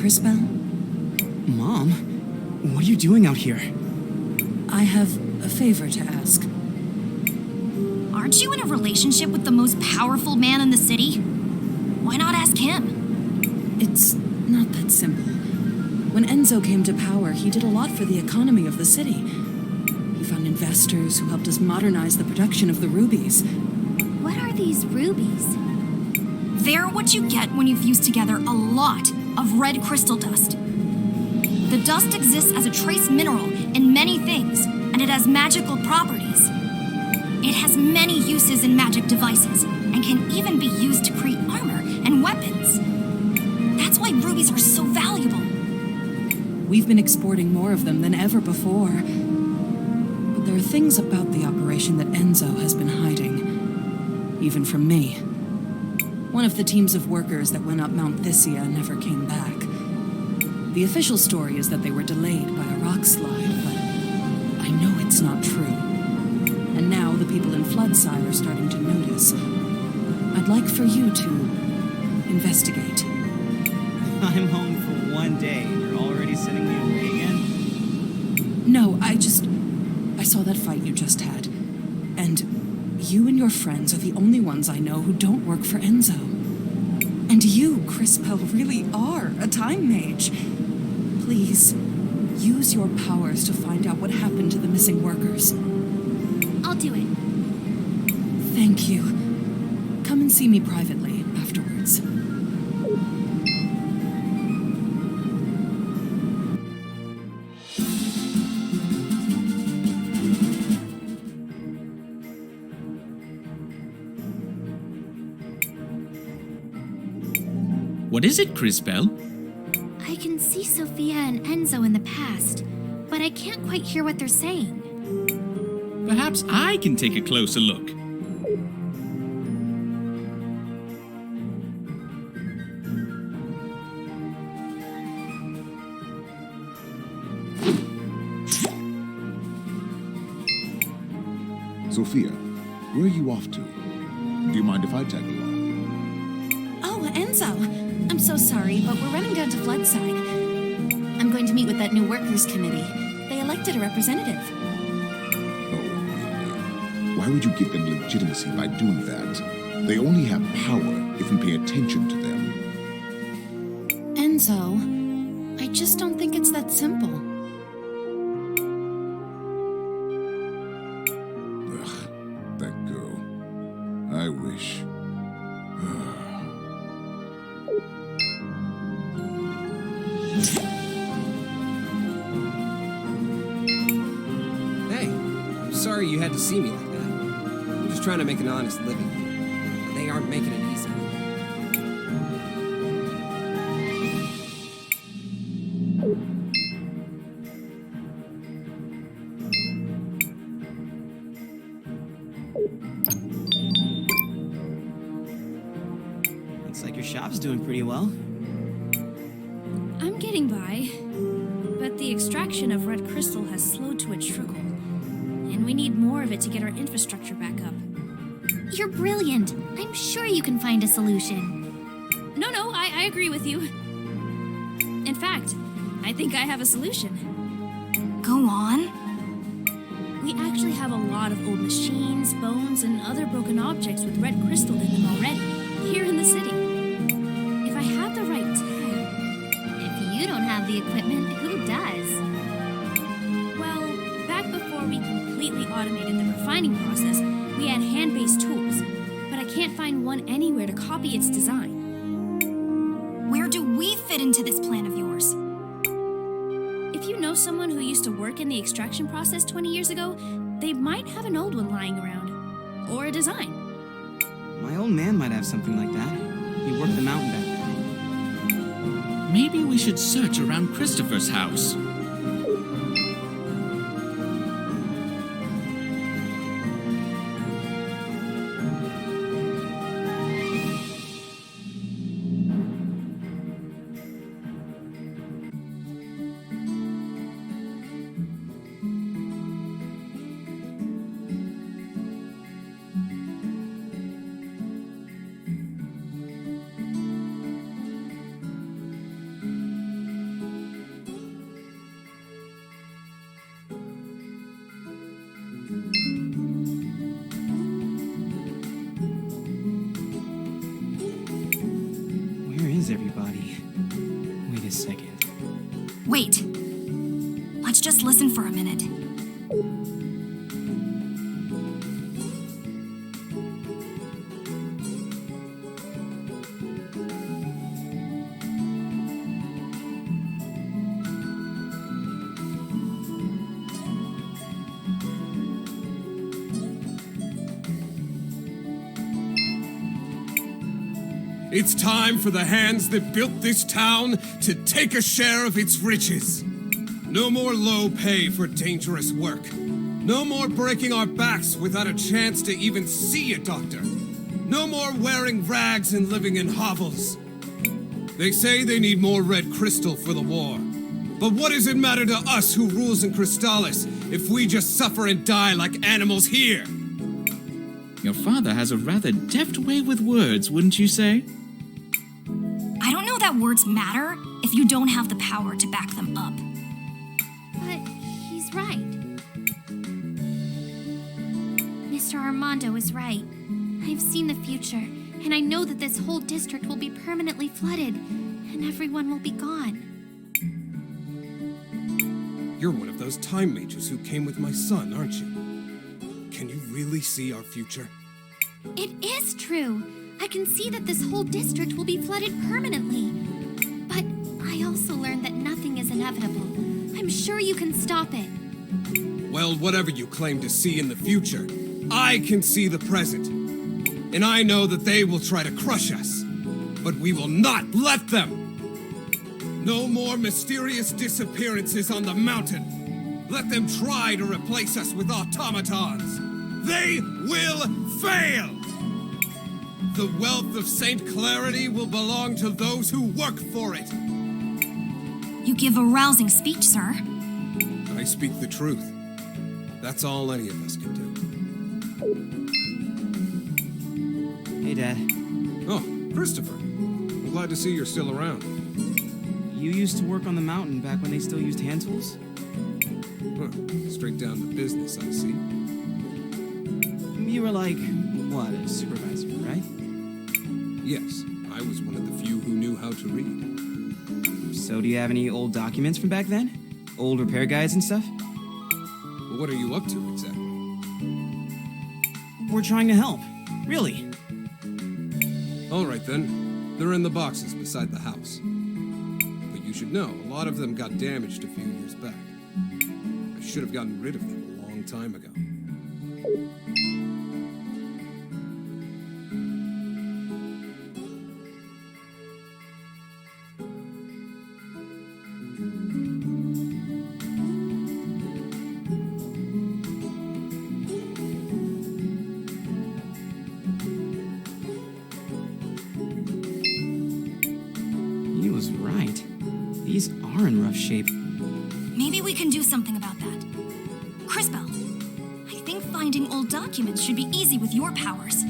Cris Bell? Mom, what are you doing out here? I have a favor to ask. Aren't you in a relationship with the most powerful man in the city? Why not ask him? It's not that simple. When Enzo came to power, he did a lot for the economy of the city. He found investors who helped us modernize the production of the rubies. What are these rubies? They're what you get when you fuse together a lot of red crystal dust. The dust exists as a trace mineral in many things, and it has magical properties. It has many uses in magic devices, and can even be used to create armor and weapons. That's why rubies are so valuable. We've been exporting more of them than ever before. But there are things about the operation that Enzo has been hiding, even from me. One of the teams of workers that went up Mount Thysia never came back. The official story is that they were delayed by a rock slide, but I know it's not true. And now the people in Floodside are starting to notice. I'd like for you to investigate. I'm home for one day and you're already sending me away again? No, I saw that fight you just had. And you and your friends are the only ones I know who don't work for Enzo. And you, Cris Bell, really are a time mage. Please, use your powers to find out what happened to the missing workers. I'll do it. Thank you. Come and see me privately afterwards. What is it, Cris Bell? I can see Sophia and Enzo in the past, but I can't quite hear what they're saying. Perhaps I can take a closer look. Sophia, where are you off to? Do you mind if I tag along? Oh, Enzo! I'm so sorry, but we're running down to Floodside. I'm going to meet with that new workers' committee. They elected a representative. Oh, really? Why would you give them legitimacy by doing that? They only have power if we pay attention to them. Enzo, I just don't think it's that simple. Ugh, that girl. I wish. Hey, I'm sorry you had to see me like that. I'm just trying to make an honest living. But they aren't making it easy. Looks like your shop's doing pretty well. I'm getting by, but the extraction of red crystal has slowed to a trickle, and we need more of it to get our infrastructure back up. You're brilliant. I'm sure you can find a solution. No, I agree with you. In fact, I think I have a solution. Go on. We actually have a lot of old machines, bones, and other broken objects with red crystal in them already, here in the city. If I had the right tech... If you don't have the equipment, who does? Well, back before we completely automated the refining process, we had hand-based tools, but I can't find one anywhere to copy its design. Where do we fit into this plan of yours? If you know someone who used to work in the extraction process 20 years ago, they might have an old one lying around. Or a design. My old man might have something like that. He worked the mountain back then. Maybe we should search around Christopher's house. Where is everybody? Wait a second. Wait. Let's just listen for a minute. It's time for the hands that built this town to take a share of its riches. No more low pay for dangerous work. No more breaking our backs without a chance to even see a doctor. No more wearing rags and living in hovels. They say they need more red crystal for the war. But what does it matter to us who rules in Crystallis if we just suffer and die like animals here? Your father has a rather deft way with words, wouldn't you say? I don't know that words matter if you don't have the power to back them up. But he's right. Mr. Armando is right. I've seen the future, and I know that this whole district will be permanently flooded, and everyone will be gone. You're one of those time mages who came with my son, aren't you? Can you really see our future? It is true. I can see that this whole district will be flooded permanently. But I also learned that nothing is inevitable. I'm sure you can stop it. Well, whatever you claim to see in the future, I can see the present. And I know that they will try to crush us. But we will not let them! No more mysterious disappearances on the mountain. Let them try to replace us with automatons. They will fail! The wealth of Saint Clarity will belong to those who work for it. You give a rousing speech, sir. I speak the truth. That's all any of us can do. Hey, Dad. Oh, Christopher. I'm glad to see you're still around. You used to work on the mountain back when they still used hand tools? Huh. Straight down to business, I see. You were like, what, a supervisor, right? Yes, I was one of the few who knew how to read. So do you have any old documents from back then? Old repair guides and stuff? Well, what are you up to, exactly? We're trying to help. Really. All right, then. They're in the boxes beside the house. But you should know, a lot of them got damaged a few years back. I should have gotten rid of them a long time ago. He was right. These are in rough shape. Maybe we can do something about that. Crispell, I think finding old documents should be easy with your powers.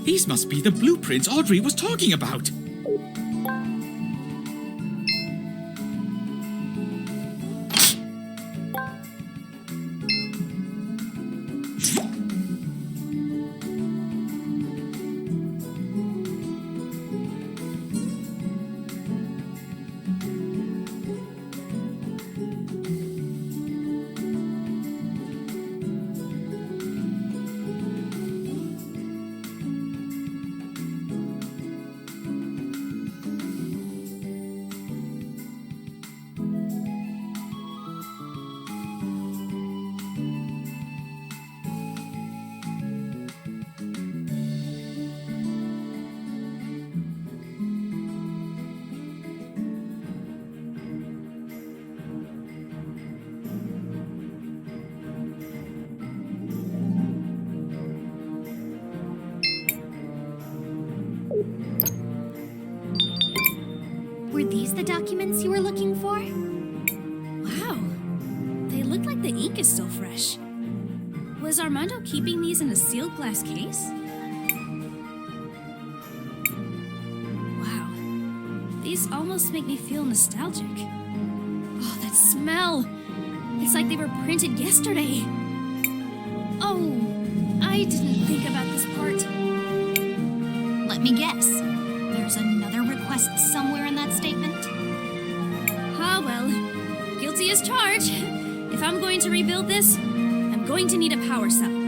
These must be the blueprints Audrey was talking about. Were these the documents you were looking for? Wow. They look like the ink is still fresh. Was Armando keeping these in a sealed glass case? Wow. These almost make me feel nostalgic. Oh, that smell! It's like they were printed yesterday. Oh, I didn't think about this part. Let me guess. There's another request somewhere in that statement? Ah, well, guilty as charged. If I'm going to rebuild this, I'm going to need a power cell.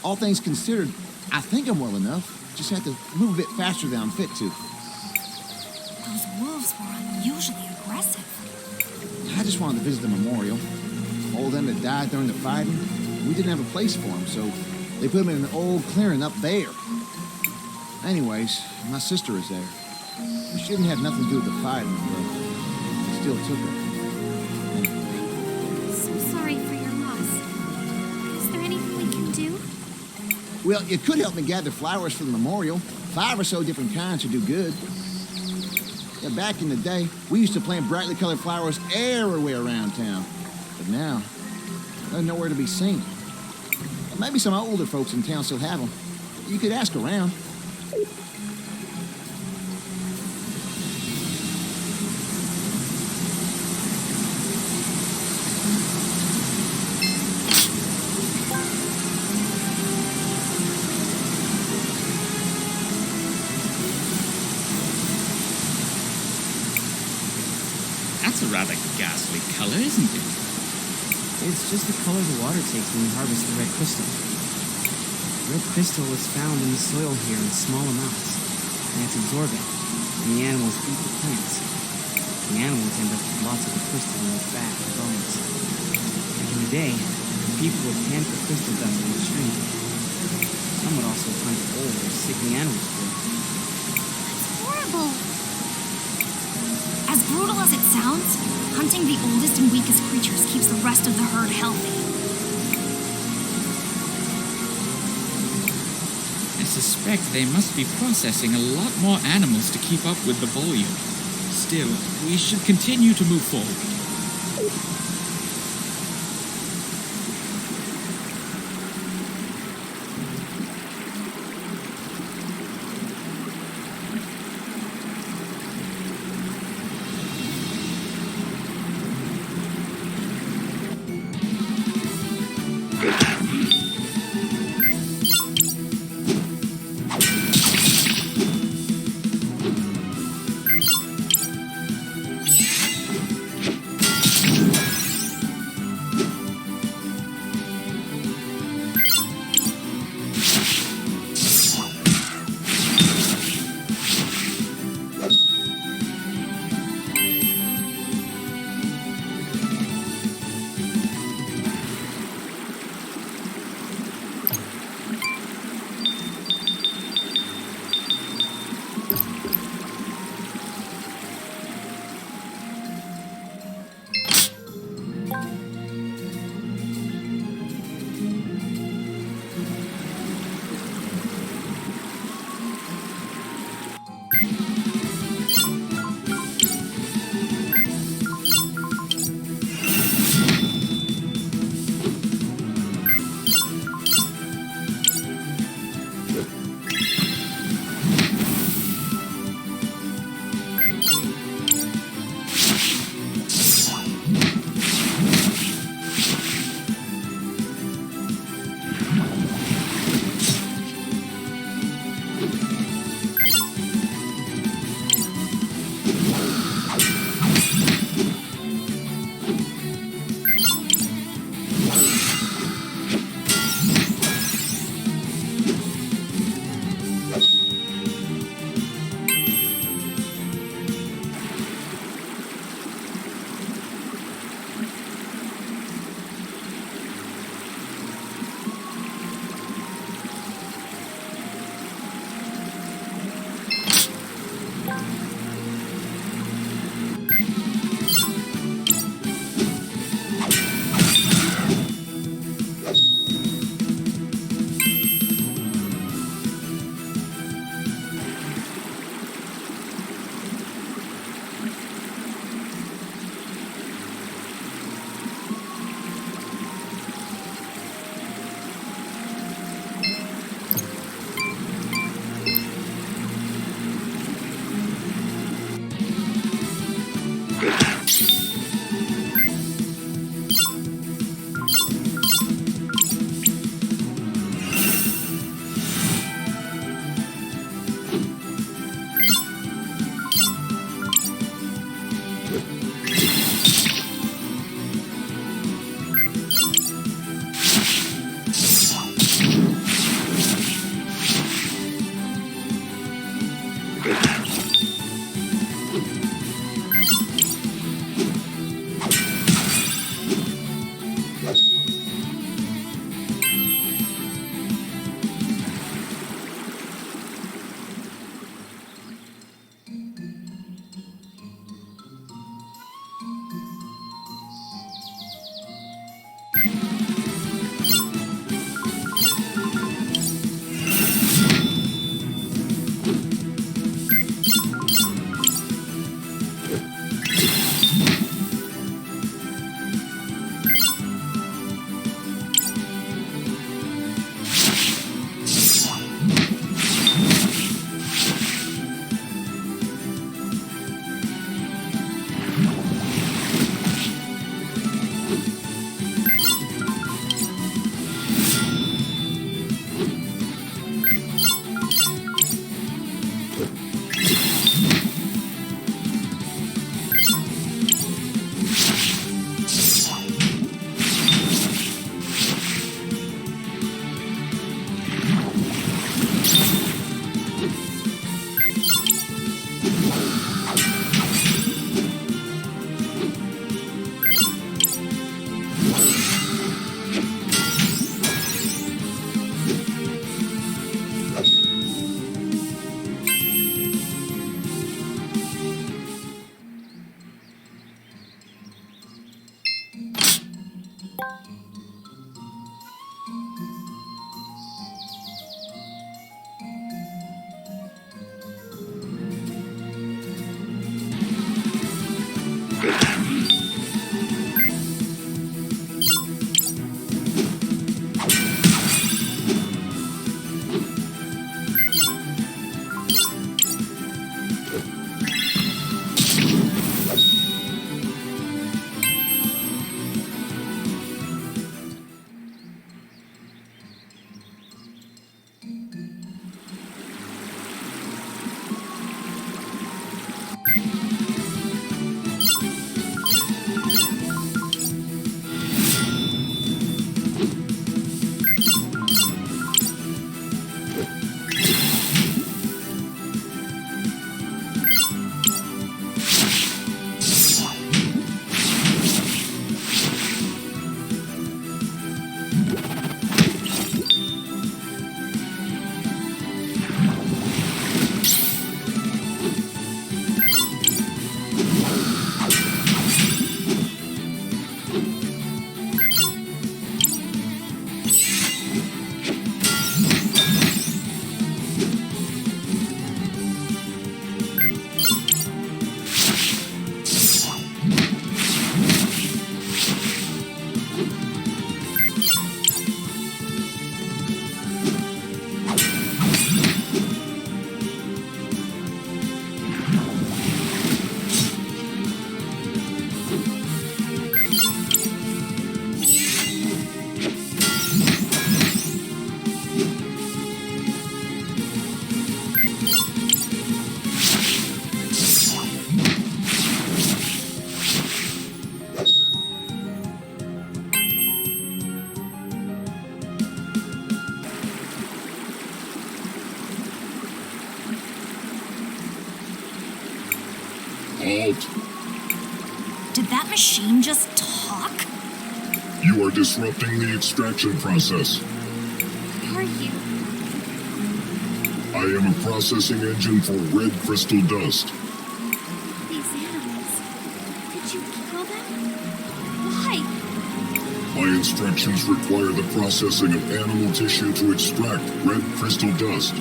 All things considered, I think I'm well enough. Just have to move a bit faster than I'm fit to. Those wolves were unusually aggressive. I just wanted to visit the memorial. All of them that died during the fighting, we didn't have a place for them, so they put them in an old clearing up there. Anyways, my sister is there. She didn't have nothing to do with the fighting, but they still took her. So sorry for your loss. Is there anything we can do? Well, you could help me gather flowers for the memorial. 5 or so different kinds would do good. Yeah, back in the day, we used to plant brightly colored flowers everywhere around town. But now, they're nowhere to be seen. Maybe some older folks in town still have them. You could ask around. That's a rather ghastly color, isn't it? It's just the color the water takes when you harvest the red crystal. Red crystal is found in the soil here in small amounts, and it's absorbent, and the animals eat the plants. The animals end up with lots of the crystal in their fat and bones. Back in the day, people would pan for crystal dust in the stream. Some would also hunt old or sickly animals for it. That's horrible. As brutal as it sounds, hunting the oldest and weakest creatures keeps the rest of the herd healthy. I suspect they must be processing a lot more animals to keep up with the volume. Still, we should continue to move forward. Halt. Did that machine just talk? You are disrupting the extraction process. Who are you? I am a processing engine for red crystal dust. These animals. Did you kill them? Why? My instructions require the processing of animal tissue to extract red crystal dust.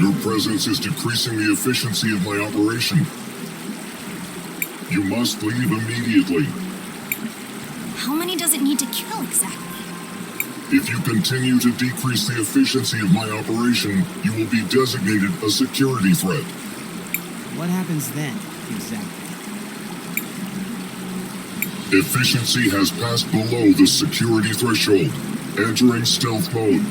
Your presence is decreasing the efficiency of my operation. You must leave immediately. How many does it need to kill exactly? If you continue to decrease the efficiency of my operation, you will be designated a security threat. What happens then, exactly? Efficiency has passed below the security threshold. Entering stealth mode.